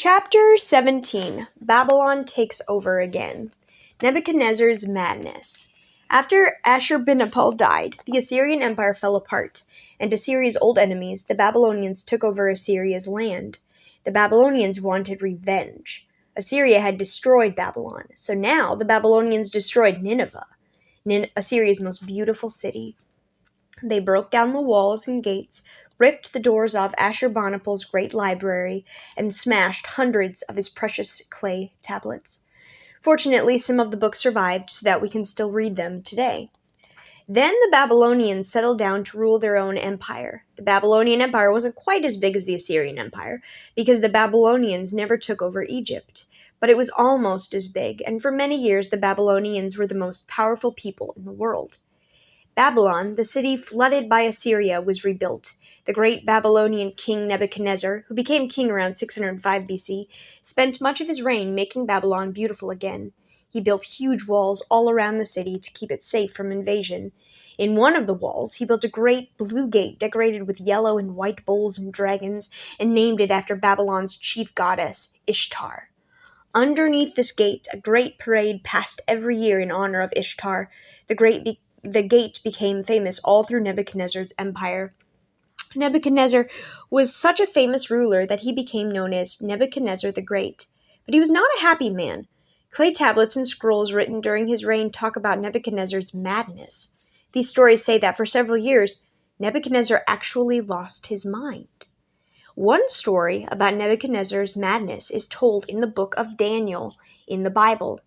Chapter 17. Babylon takes over again. Nebuchadnezzar's madness. After Ashurbanipal died, the Assyrian Empire fell apart, and Assyria's old enemies, the Babylonians, took over Assyria's land. The Babylonians wanted revenge. Assyria had destroyed Babylon, so now the Babylonians destroyed Nineveh, Assyria's most beautiful city. They broke down the walls and gates, ripped the doors off Ashurbanipal's great library, and smashed hundreds of his precious clay tablets. Fortunately, some of the books survived so that we can still read them today. Then the Babylonians settled down to rule their own empire. The Babylonian Empire wasn't quite as big as the Assyrian Empire, because the Babylonians never took over Egypt, but it was almost as big, and for many years the Babylonians were the most powerful people in the world. Babylon, the city flooded by Assyria, was rebuilt. The great Babylonian king Nebuchadnezzar, who became king around 605 BC, spent much of his reign making Babylon beautiful again. He built huge walls all around the city to keep it safe from invasion. In one of the walls, he built a great blue gate decorated with yellow and white bulls and dragons, and named it after Babylon's chief goddess, Ishtar. Underneath this gate, a great parade passed every year in honor of Ishtar. The gate became famous all through Nebuchadnezzar's empire. Nebuchadnezzar was such a famous ruler that he became known as Nebuchadnezzar the Great. But he was not a happy man. Clay tablets and scrolls written during his reign talk about Nebuchadnezzar's madness. These stories say that for several years, Nebuchadnezzar actually lost his mind. One story about Nebuchadnezzar's madness is told in the book of Daniel in the Bible.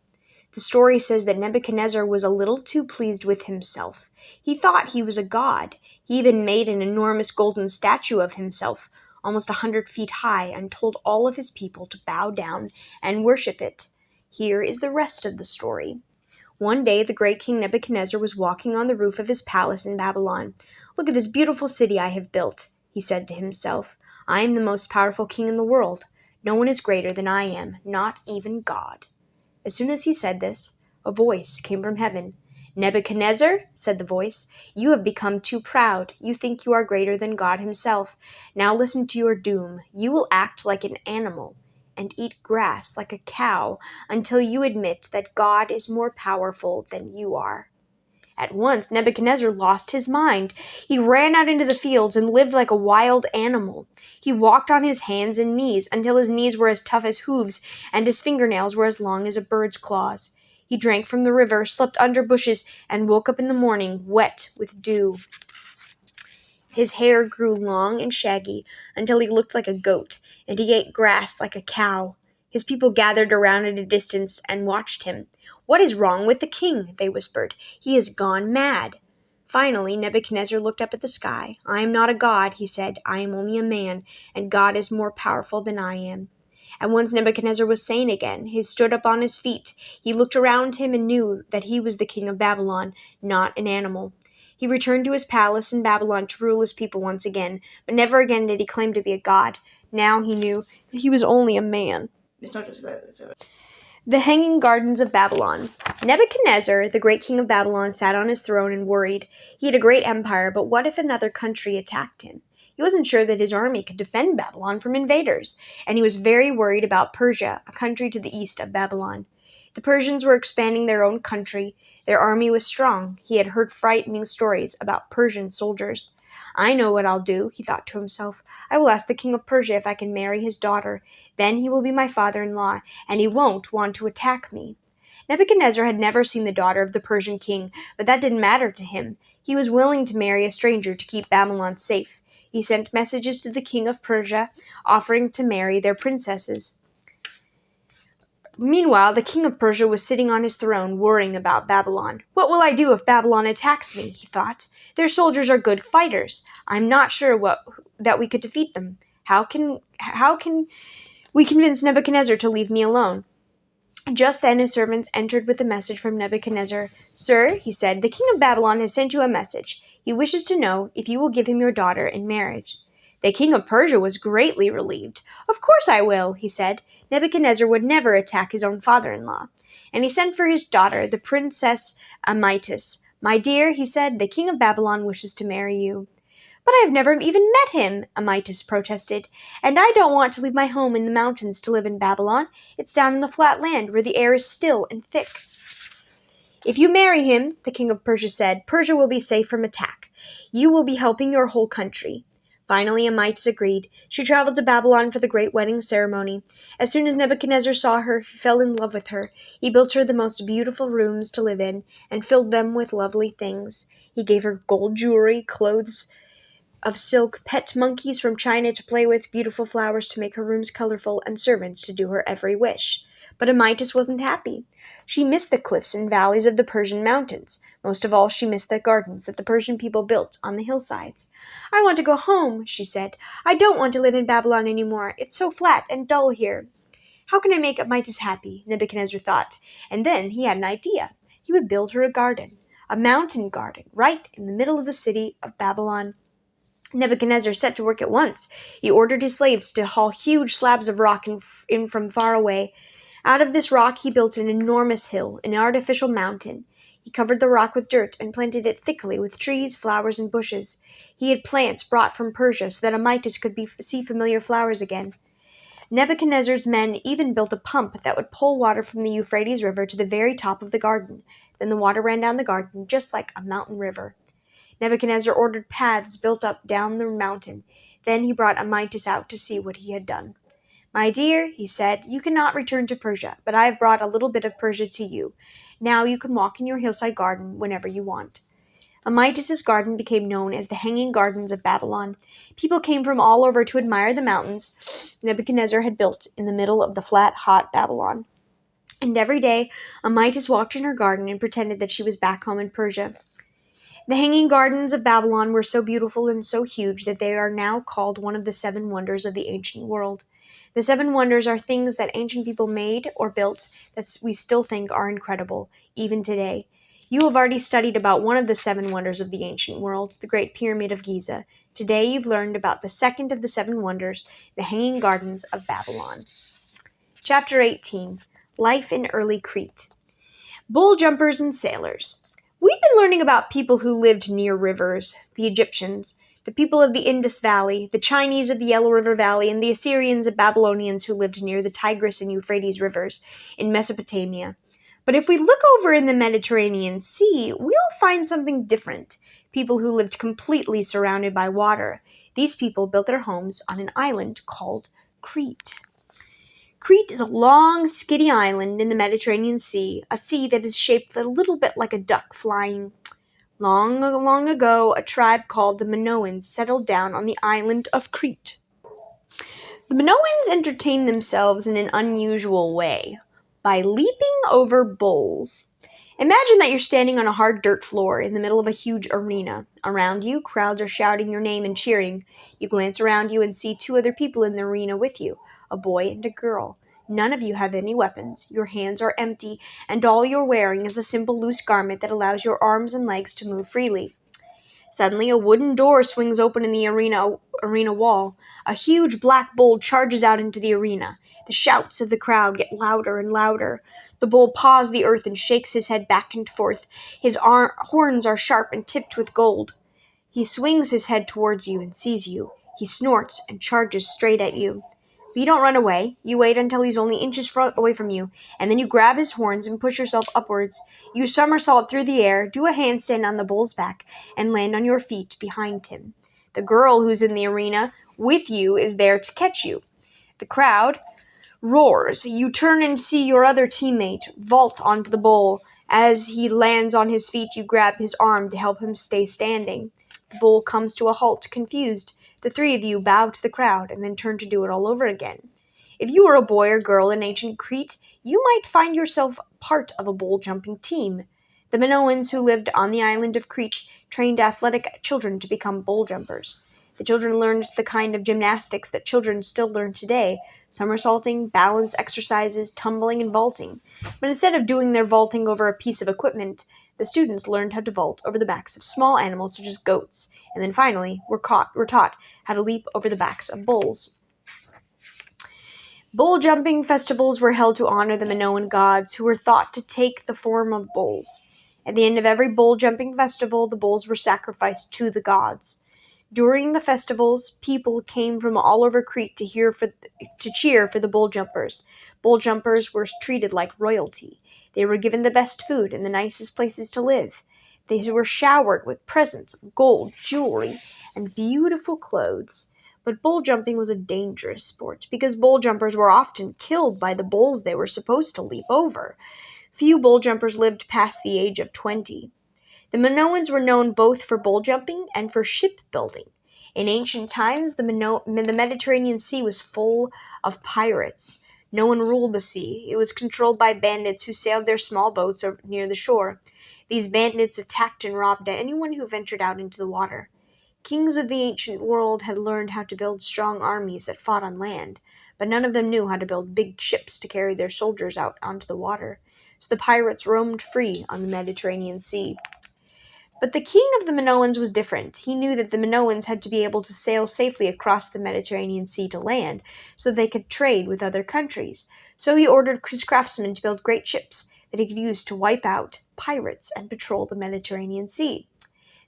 The story says that Nebuchadnezzar was a little too pleased with himself. He thought he was a god. He even made an enormous golden statue of himself, almost 100 feet high, and told all of his people to bow down and worship it. Here is the rest of the story. One day, the great king Nebuchadnezzar was walking on the roof of his palace in Babylon. "Look at this beautiful city I have built," he said to himself. "I am the most powerful king in the world. No one is greater than I am, not even God." As soon as he said this, a voice came from heaven. "Nebuchadnezzar," said the voice, "you have become too proud. You think you are greater than God himself. Now listen to your doom. You will act like an animal and eat grass like a cow until you admit that God is more powerful than you are." At once, Nebuchadnezzar lost his mind. He ran out into the fields and lived like a wild animal. He walked on his hands and knees until his knees were as tough as hooves and his fingernails were as long as a bird's claws. He drank from the river, slept under bushes, and woke up in the morning wet with dew. His hair grew long and shaggy until he looked like a goat, and he ate grass like a cow. His people gathered around at a distance and watched him. "What is wrong with the king?" they whispered. "He has gone mad." Finally, Nebuchadnezzar looked up at the sky. "I am not a god," he said. "I am only a man, and God is more powerful than I am." And once Nebuchadnezzar was sane again, he stood up on his feet. He looked around him and knew that he was the king of Babylon, not an animal. He returned to his palace in Babylon to rule his people once again, but never again did he claim to be a god. Now he knew that he was only a man. It's not just that. The Hanging Gardens of Babylon. Nebuchadnezzar, the great king of Babylon, sat on his throne and worried. He had a great empire, but what if another country attacked him? He wasn't sure that his army could defend Babylon from invaders, and he was very worried about Persia, a country to the east of Babylon. The Persians were expanding their own country. Their army was strong. He had heard frightening stories about Persian soldiers. "I know what I'll do," he thought to himself. "I will ask the king of Persia if I can marry his daughter. Then he will be my father-in-law, and he won't want to attack me." Nebuchadnezzar had never seen the daughter of the Persian king, but that didn't matter to him. He was willing to marry a stranger to keep Babylon safe. He sent messages to the king of Persia, offering to marry their princesses. Meanwhile, the king of Persia was sitting on his throne, worrying about Babylon. "What will I do if Babylon attacks me?" he thought. "Their soldiers are good fighters. I'm not sure that we could defeat them. How can we convince Nebuchadnezzar to leave me alone?" Just then his servants entered with a message from Nebuchadnezzar. "Sir," he said, "the king of Babylon has sent you a message. He wishes to know if you will give him your daughter in marriage." The king of Persia was greatly relieved. "Of course I will," he said. Nebuchadnezzar would never attack his own father-in-law. And he sent for his daughter, the princess Amytis. "My dear," he said, "the king of Babylon wishes to marry you." But I have never even met him, Amytas protested, and I don't want to leave my home in the mountains to live in Babylon. It's down in the flat land where the air is still and thick. If you marry him, the king of Persia said, Persia will be safe from attack. You will be helping your whole country. Finally, Amytas agreed. She traveled to Babylon for the great wedding ceremony. As soon as Nebuchadnezzar saw her, he fell in love with her. He built her the most beautiful rooms to live in and filled them with lovely things. He gave her gold jewelry, clothes of silk, pet monkeys from China to play with, beautiful flowers to make her rooms colorful, and servants to do her every wish. But Amytas wasn't happy. She missed the cliffs and valleys of the Persian mountains. Most of all, she missed the gardens that the Persian people built on the hillsides. I want to go home, she said. I don't want to live in Babylon anymore. It's so flat and dull here. How can I make Amytas happy? Nebuchadnezzar thought. And then he had an idea. He would build her a garden, a mountain garden, right in the middle of the city of Babylon. Nebuchadnezzar set to work at once. He ordered his slaves to haul huge slabs of rock in from far away. Out of this rock he built an enormous hill, an artificial mountain. He covered the rock with dirt and planted it thickly with trees, flowers, and bushes. He had plants brought from Persia so that Amytas could see familiar flowers again. Nebuchadnezzar's men even built a pump that would pull water from the Euphrates River to the very top of the garden. Then the water ran down the garden just like a mountain river. Nebuchadnezzar ordered paths built up down the mountain. Then he brought Amytas out to see what he had done. My dear, he said, you cannot return to Persia, but I have brought a little bit of Persia to you. Now you can walk in your hillside garden whenever you want. Amytas's garden became known as the Hanging Gardens of Babylon. People came from all over to admire the mountains Nebuchadnezzar had built in the middle of the flat, hot Babylon. And every day, Amytas walked in her garden and pretended that she was back home in Persia. The Hanging Gardens of Babylon were so beautiful and so huge that they are now called one of the 7 wonders of the ancient world. The 7 wonders are things that ancient people made or built that we still think are incredible, even today. You have already studied about one of the 7 wonders of the ancient world, the Great Pyramid of Giza. Today you've learned about the second of the 7 wonders, the Hanging Gardens of Babylon. Chapter 18. Life in Early Crete. Bull jumpers and sailors. We've been learning about people who lived near rivers, the Egyptians, the people of the Indus Valley, the Chinese of the Yellow River Valley, and the Assyrians and Babylonians who lived near the Tigris and Euphrates rivers in Mesopotamia. But if we look over in the Mediterranean Sea, we'll find something different. People who lived completely surrounded by water. These people built their homes on an island called Crete. Crete is a long, skinny island in the Mediterranean Sea, a sea that is shaped a little bit like a duck flying. Long, long ago, a tribe called the Minoans settled down on the island of Crete. The Minoans entertained themselves in an unusual way, by leaping over bowls. Imagine that you're standing on a hard dirt floor in the middle of a huge arena. Around you, crowds are shouting your name and cheering. You glance around you and see 2 other people in the arena with you, a boy and a girl. None of you have any weapons. Your hands are empty, and all you're wearing is a simple loose garment that allows your arms and legs to move freely. Suddenly, a wooden door swings open in the arena wall. A huge black bull charges out into the arena. The shouts of the crowd get louder and louder. The bull paws the earth and shakes his head back and forth. His horns are sharp and tipped with gold. He swings his head towards you and sees you. He snorts and charges straight at you. But you don't run away. You wait until he's only inches away from you, and then you grab his horns and push yourself upwards. You somersault through the air, do a handstand on the bull's back, and land on your feet behind him. The girl who's in the arena with you is there to catch you. The crowd roars. You turn and see your other teammate vault onto the bull. As he lands on his feet, you grab his arm to help him stay standing. The bull comes to a halt, confused. The 3 of you bow to the crowd and then turn to do it all over again. If you were a boy or girl in ancient Crete, you might find yourself part of a bull-jumping team. The Minoans who lived on the island of Crete trained athletic children to become bull jumpers. The children learned the kind of gymnastics that children still learn today, somersaulting, balance exercises, tumbling, and vaulting. But instead of doing their vaulting over a piece of equipment, the students learned how to vault over the backs of small animals such as goats, and then finally were taught how to leap over the backs of bulls. Bull jumping festivals were held to honor the Minoan gods, who were thought to take the form of bulls. At the end of every bull jumping festival, the bulls were sacrificed to the gods. During the festivals, people came from all over Crete to cheer for the bull jumpers. Bull jumpers were treated like royalty. They were given the best food and the nicest places to live. They were showered with presents of gold, jewelry, and beautiful clothes. But bull jumping was a dangerous sport because bull jumpers were often killed by the bulls they were supposed to leap over. Few bull jumpers lived past the age of 20. The Minoans were known both for bull jumping and for shipbuilding. In ancient times, the Mediterranean Sea was full of pirates. No one ruled the sea. It was controlled by bandits who sailed their small boats near the shore. These bandits attacked and robbed anyone who ventured out into the water. Kings of the ancient world had learned how to build strong armies that fought on land, but none of them knew how to build big ships to carry their soldiers out onto the water. So the pirates roamed free on the Mediterranean Sea. But the king of the Minoans was different. He knew that the Minoans had to be able to sail safely across the Mediterranean Sea to land, so they could trade with other countries. So he ordered his craftsmen to build great ships that he could use to wipe out pirates and patrol the Mediterranean Sea.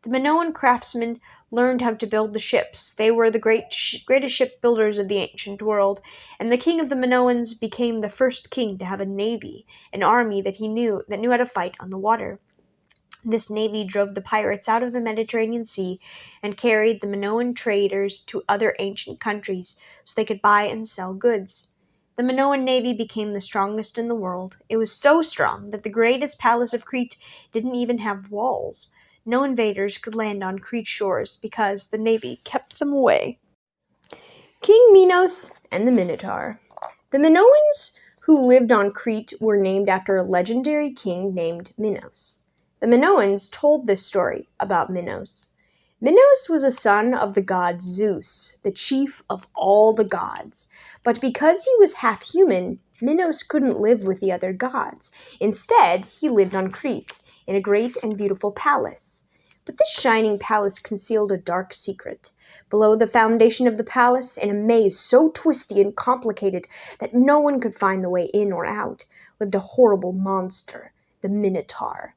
The Minoan craftsmen learned how to build the ships. They were the greatest shipbuilders of the ancient world, and the king of the Minoans became the first king to have a navy, an army that knew how to fight on the water. This navy drove the pirates out of the Mediterranean Sea and carried the Minoan traders to other ancient countries so they could buy and sell goods. The Minoan navy became the strongest in the world. It was so strong that the greatest palace of Crete didn't even have walls. No invaders could land on Crete shores because the navy kept them away. King Minos and the Minotaur. The Minoans who lived on Crete were named after a legendary king named Minos. The Minoans told this story about Minos. Minos was a son of the god Zeus, the chief of all the gods. But because he was half human, Minos couldn't live with the other gods. Instead, he lived on Crete, in a great and beautiful palace. But this shining palace concealed a dark secret. Below the foundation of the palace, in a maze so twisty and complicated that no one could find the way in or out, lived a horrible monster, the Minotaur.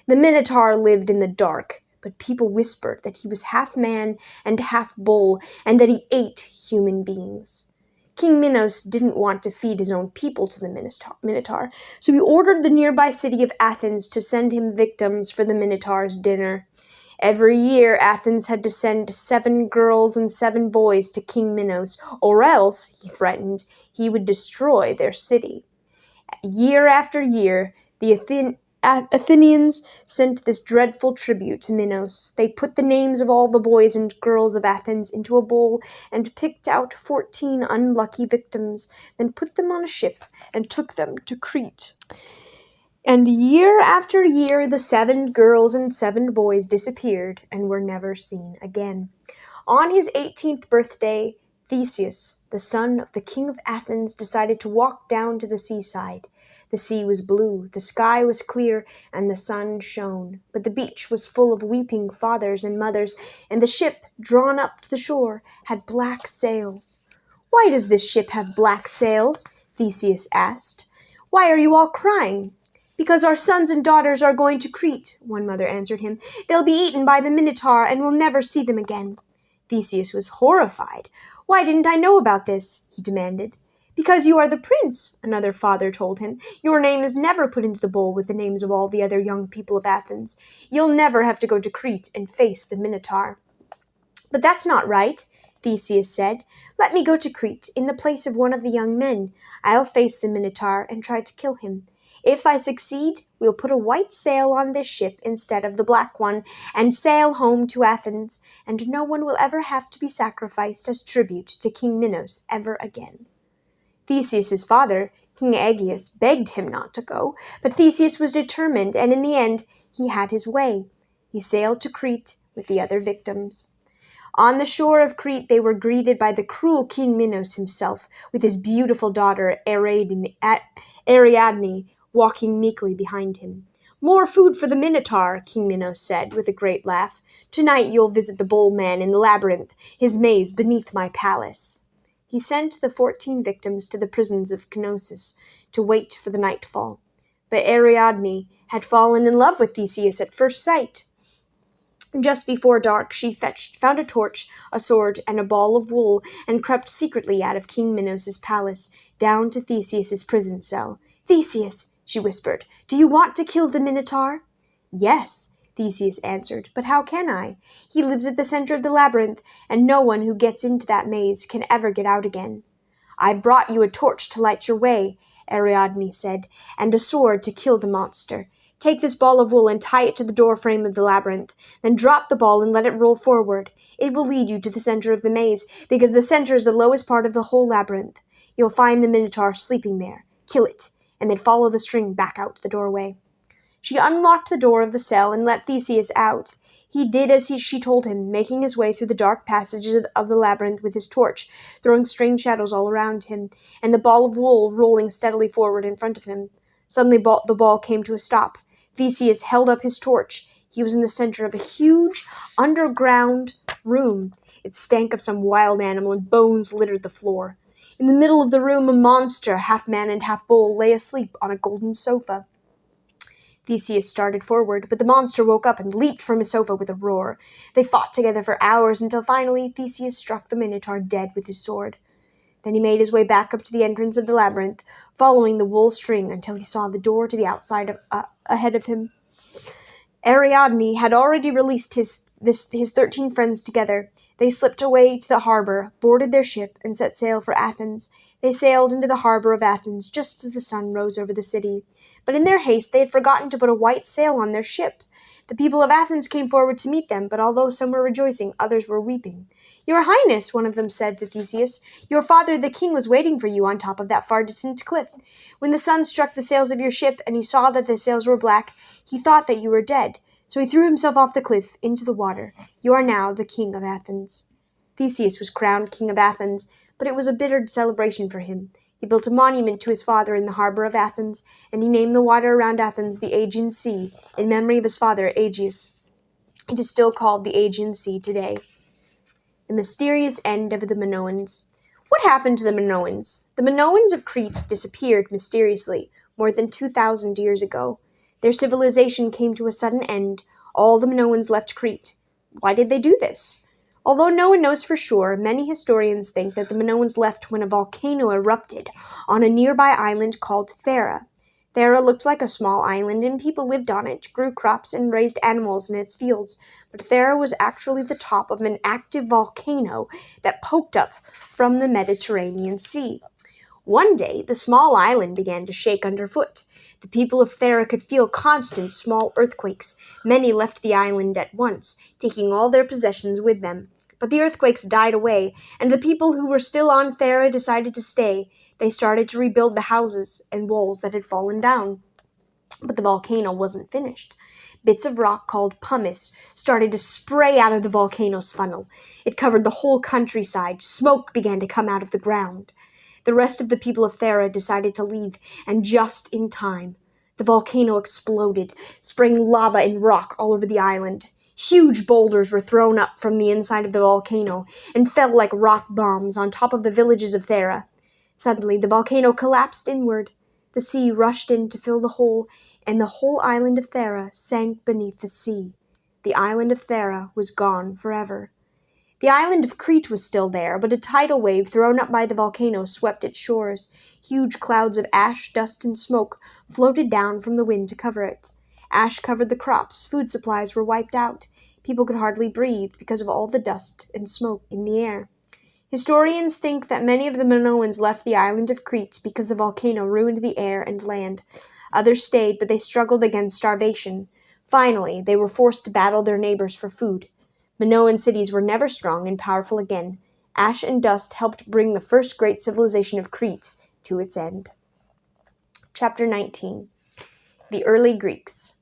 The Minotaur lived in the dark, but people whispered that he was half man and half bull, and that he ate human beings. King Minos didn't want to feed his own people to the Minotaur, so he ordered the nearby city of Athens to send him victims for the Minotaur's dinner. Every year, Athens had to send 7 girls and 7 boys to King Minos, or else, he threatened, he would destroy their city. Year after year, the Athenians sent this dreadful tribute to Minos. They put the names of all the boys and girls of Athens into a bowl and picked out 14 unlucky victims, then put them on a ship and took them to Crete. And year after year, the 7 girls and 7 boys disappeared and were never seen again. On his 18th birthday, Theseus, the son of the king of Athens, decided to walk down to the seaside. The sea was blue, the sky was clear, and the sun shone. But the beach was full of weeping fathers and mothers, and the ship, drawn up to the shore, had black sails. "Why does this ship have black sails?" Theseus asked. "Why are you all crying?" "Because our sons and daughters are going to Crete," one mother answered him. "They'll be eaten by the Minotaur, and we'll never see them again." Theseus was horrified. "Why didn't I know about this?" he demanded. "Because you are the prince," another father told him. "Your name is never put into the bowl with the names of all the other young people of Athens. You'll never have to go to Crete and face the Minotaur." "But that's not right," Theseus said. "Let me go to Crete in the place of one of the young men. I'll face the Minotaur and try to kill him. If I succeed, we'll put a white sail on this ship instead of the black one and sail home to Athens, and no one will ever have to be sacrificed as tribute to King Minos ever again." Theseus's father, King Aegeus, begged him not to go, but Theseus was determined, and in the end, he had his way. He sailed to Crete with the other victims. On the shore of Crete, they were greeted by the cruel King Minos himself, with his beautiful daughter Ariadne walking meekly behind him. "More food for the Minotaur," King Minos said, with a great laugh. "Tonight you'll visit the Bull Man in the labyrinth, his maze beneath my palace." He sent the 14 victims to the prisons of Knossos to wait for the nightfall. But Ariadne had fallen in love with Theseus at first sight. Just before dark, she found a torch, a sword, and a ball of wool, and crept secretly out of King Minos' palace, down to Theseus's prison cell. "Theseus," she whispered, "do you want to kill the Minotaur?" "Yes," Theseus answered, "but how can I? He lives at the center of the labyrinth, and no one who gets into that maze can ever get out again." "I've brought you a torch to light your way," Ariadne said, "and a sword to kill the monster. Take this ball of wool and tie it to the door frame of the labyrinth. Then drop the ball and let it roll forward. It will lead you to the center of the maze, because the center is the lowest part of the whole labyrinth. You'll find the Minotaur sleeping there. Kill it, and then follow the string back out the doorway." She unlocked the door of the cell and let Theseus out. He did as she told him, making his way through the dark passages of the labyrinth with his torch, throwing strange shadows all around him, and the ball of wool rolling steadily forward in front of him. Suddenly the ball came to a stop. Theseus held up his torch. He was in the center of a huge, underground room. It stank of some wild animal, and bones littered the floor. In the middle of the room, a monster, half man and half bull, lay asleep on a golden sofa. Theseus started forward, but the monster woke up and leaped from his sofa with a roar. They fought together for hours until finally Theseus struck the Minotaur dead with his sword. Then he made his way back up to the entrance of the labyrinth, following the wool string until he saw the door to the outside ahead of him. Ariadne had already released his 13 friends together. They slipped away to the harbor, boarded their ship, and set sail for Athens. They sailed into the harbor of Athens just as the sun rose over the city. But in their haste they had forgotten to put a white sail on their ship. The people of Athens came forward to meet them, but although some were rejoicing, others were weeping. "Your Highness," one of them said to Theseus, "your father the king was waiting for you on top of that far distant cliff. When the sun struck the sails of your ship and he saw that the sails were black, he thought that you were dead. So he threw himself off the cliff into the water. You are now the king of Athens." Theseus was crowned king of Athens, but it was a bitter celebration for him. He built a monument to his father in the harbor of Athens, and he named the water around Athens the Aegean Sea, in memory of his father Aegeus. It is still called the Aegean Sea today. The mysterious end of the Minoans. What happened to the Minoans? The Minoans of Crete disappeared mysteriously more than 2,000 years ago. Their civilization came to a sudden end. All the Minoans left Crete. Why did they do this? Although no one knows for sure, many historians think that the Minoans left when a volcano erupted on a nearby island called Thera. Thera looked like a small island, and people lived on it, grew crops, and raised animals in its fields. But Thera was actually the top of an active volcano that poked up from the Mediterranean Sea. One day, the small island began to shake underfoot. The people of Thera could feel constant small earthquakes. Many left the island at once, taking all their possessions with them. But the earthquakes died away, and the people who were still on Thera decided to stay. They started to rebuild the houses and walls that had fallen down. But the volcano wasn't finished. Bits of rock called pumice started to spray out of the volcano's funnel. It covered the whole countryside. Smoke began to come out of the ground. The rest of the people of Thera decided to leave, and just in time. The volcano exploded, spraying lava and rock all over the island. Huge boulders were thrown up from the inside of the volcano and fell like rock bombs on top of the villages of Thera. Suddenly, the volcano collapsed inward. The sea rushed in to fill the hole, and the whole island of Thera sank beneath the sea. The island of Thera was gone forever. The island of Crete was still there, but a tidal wave thrown up by the volcano swept its shores. Huge clouds of ash, dust, and smoke floated down from the wind to cover it. Ash covered the crops, food supplies were wiped out. People could hardly breathe because of all the dust and smoke in the air. Historians think that many of the Minoans left the island of Crete because the volcano ruined the air and land. Others stayed, but they struggled against starvation. Finally, they were forced to battle their neighbors for food. Minoan cities were never strong and powerful again. Ash and dust helped bring the first great civilization of Crete to its end. Chapter 19. The Early Greeks.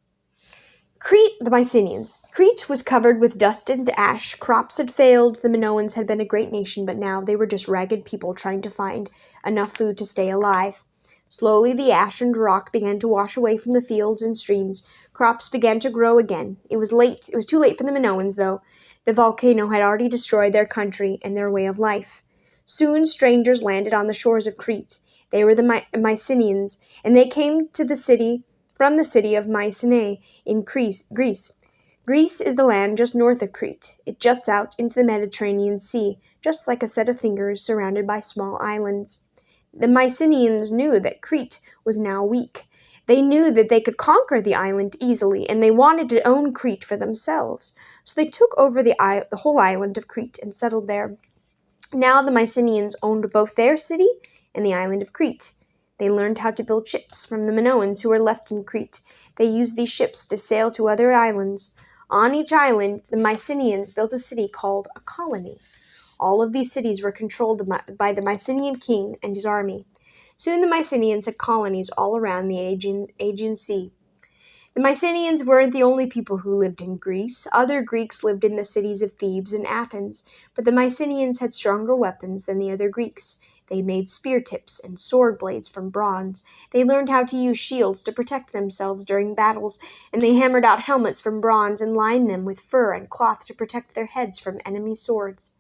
Crete, the Mycenaeans. Crete was covered with dust and ash. Crops had failed. The Minoans had been a great nation, but now they were just ragged people trying to find enough food to stay alive. Slowly, the ash and rock began to wash away from the fields and streams. Crops began to grow again. It was late. It was too late for the Minoans, though. The volcano had already destroyed their country and their way of life. Soon strangers landed on the shores of Crete. They were the Mycenaeans, and they came to the city from the city of Mycenae in Greece. Greece is the land just north of Crete. It juts out into the Mediterranean Sea, just like a set of fingers surrounded by small islands. The Mycenaeans knew that Crete was now weak. They knew that they could conquer the island easily, and they wanted to own Crete for themselves. So they took over the whole island of Crete and settled there. Now the Mycenaeans owned both their city and the island of Crete. They learned how to build ships from the Minoans who were left in Crete. They used these ships to sail to other islands. On each island, the Mycenaeans built a city called a colony. All of these cities were controlled by the Mycenaean king and his army. Soon the Mycenaeans had colonies all around the Aegean Sea. The Mycenaeans weren't the only people who lived in Greece. Other Greeks lived in the cities of Thebes and Athens, but the Mycenaeans had stronger weapons than the other Greeks. They made spear tips and sword blades from bronze. They learned how to use shields to protect themselves during battles, and they hammered out helmets from bronze and lined them with fur and cloth to protect their heads from enemy swords.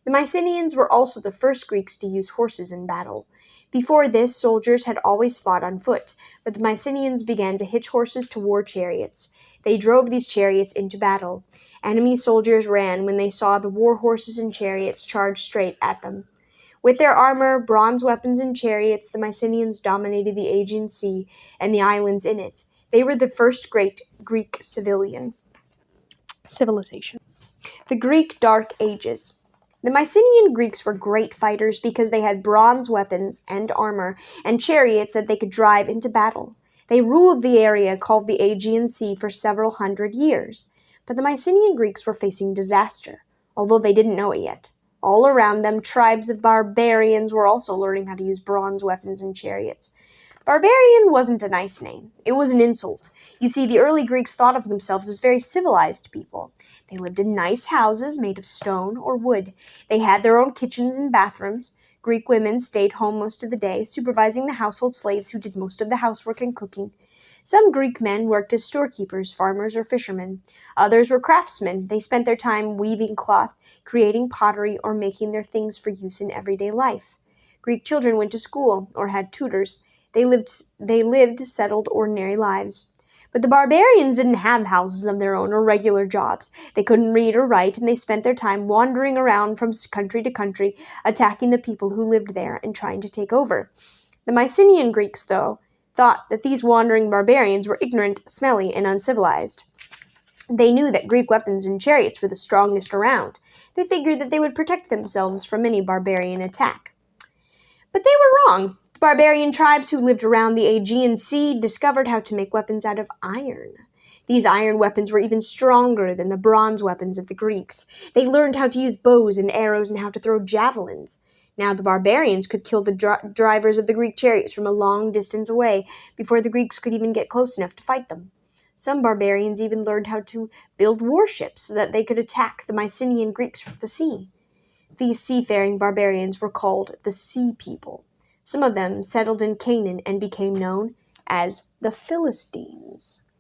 The Mycenaeans were also the first Greeks to use horses in battle. Before this, soldiers had always fought on foot, but the Mycenaeans began to hitch horses to war chariots. They drove these chariots into battle. Enemy soldiers ran when they saw the war horses and chariots charge straight at them. With their armor, bronze weapons, and chariots, the Mycenaeans dominated the Aegean Sea and the islands in it. They were the first great Greek civilization. The Greek Dark Ages. The Mycenaean Greeks were great fighters because they had bronze weapons and armor and chariots that they could drive into battle. They ruled the area called the Aegean Sea for several hundred years. But the Mycenaean Greeks were facing disaster, although they didn't know it yet. All around them, tribes of barbarians were also learning how to use bronze weapons and chariots. Barbarian wasn't a nice name. It was an insult. You see, the early Greeks thought of themselves as very civilized people. They lived in nice houses made of stone or wood. They had their own kitchens and bathrooms. Greek women stayed home most of the day, supervising the household slaves who did most of the housework and cooking. Some Greek men worked as storekeepers, farmers, or fishermen. Others were craftsmen. They spent their time weaving cloth, creating pottery, or making their things for use in everyday life. Greek children went to school or had tutors. They lived settled, ordinary lives. But the barbarians didn't have houses of their own or regular jobs. They couldn't read or write, and they spent their time wandering around from country to country, attacking the people who lived there and trying to take over. The Mycenaean Greeks, though, thought that these wandering barbarians were ignorant, smelly, and uncivilized. They knew that Greek weapons and chariots were the strongest around. They figured that they would protect themselves from any barbarian attack. But they were wrong. The barbarian tribes who lived around the Aegean Sea discovered how to make weapons out of iron. These iron weapons were even stronger than the bronze weapons of the Greeks. They learned how to use bows and arrows and how to throw javelins. Now the barbarians could kill the drivers of the Greek chariots from a long distance away before the Greeks could even get close enough to fight them. Some barbarians even learned how to build warships so that they could attack the Mycenaean Greeks from the sea. These seafaring barbarians were called the Sea People. Some of them settled in Canaan and became known as the Philistines.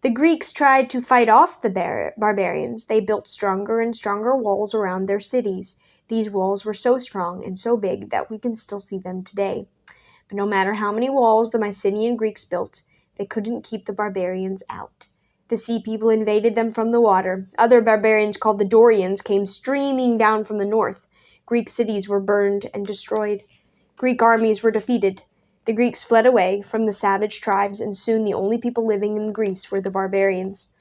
The Greeks tried to fight off the barbarians. They built stronger and stronger walls around their cities. These walls were so strong and so big that we can still see them today. But no matter how many walls the Mycenaean Greeks built, they couldn't keep the barbarians out. The sea people invaded them from the water. Other barbarians called the Dorians came streaming down from the north. Greek cities were burned and destroyed. Greek armies were defeated. The Greeks fled away from the savage tribes, and soon the only people living in Greece were the barbarians.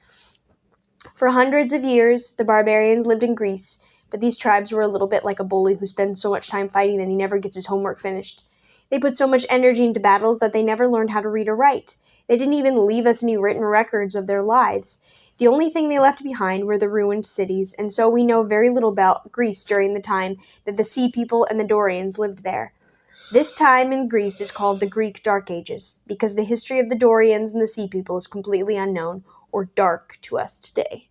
For hundreds of years, the barbarians lived in Greece, but these tribes were a little bit like a bully who spends so much time fighting that he never gets his homework finished. They put so much energy into battles that they never learned how to read or write. They didn't even leave us any written records of their lives. The only thing they left behind were the ruined cities, and so we know very little about Greece during the time that the Sea People and the Dorians lived there. This time in Greece is called the Greek Dark Ages, because the history of the Dorians and the Sea People is completely unknown or dark to us today.